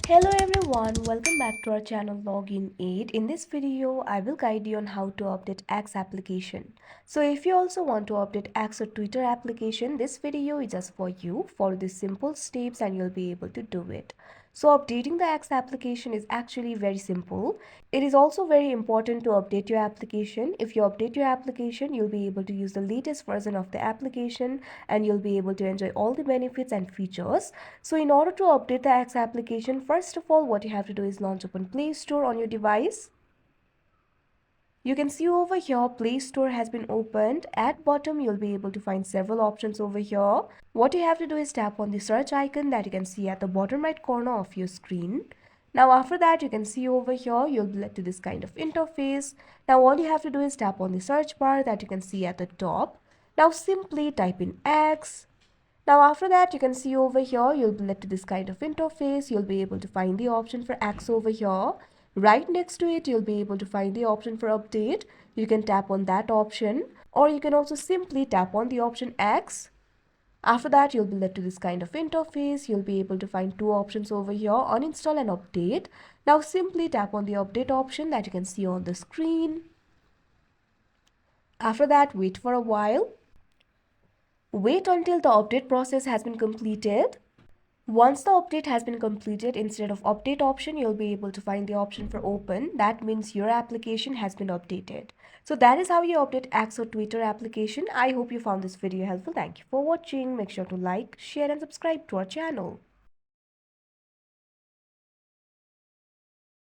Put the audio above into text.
Hello everyone, welcome back to our channel Login 8. In this video, I will guide you on how to update X application. So if you also want to update X or Twitter application, this video is just for you. Follow these simple steps and you'll be able to do it. So updating the X application is actually very simple. It is also very important to update your application. If you update your application, you'll be able to use the latest version of the application and you'll be able to enjoy all the benefits and features. So in order to update the X application, first of all, what you have to do is launch open Play Store on your device. You can see over here Play Store has been opened. At bottom you'll be able to find several options over here. What you have to do is tap on the search icon that you can see at the bottom right corner of your screen. Now after that you can see over here you'll be led to this kind of interface. Now all you have to do is tap on the search bar that you can see at the top. Now simply type in X. Now after that you can see over here you'll be led to this kind of interface. You'll be able to find the option for X over here. Right next to it you'll be able to find the option for update. You can tap on that option or you can also simply tap on the option X. After that you'll be led to this kind of interface. You'll be able to find two options over here, uninstall and update. Now simply tap on the update option that you can see on the screen. After that wait for a while. Wait until the update process has been completed. Once the update has been completed, instead of update option, you'll be able to find the option for open. That means your application has been updated. So that is how you update X or Twitter application. I hope you found this video helpful. Thank you for watching. Make sure to like, share and subscribe to our channel.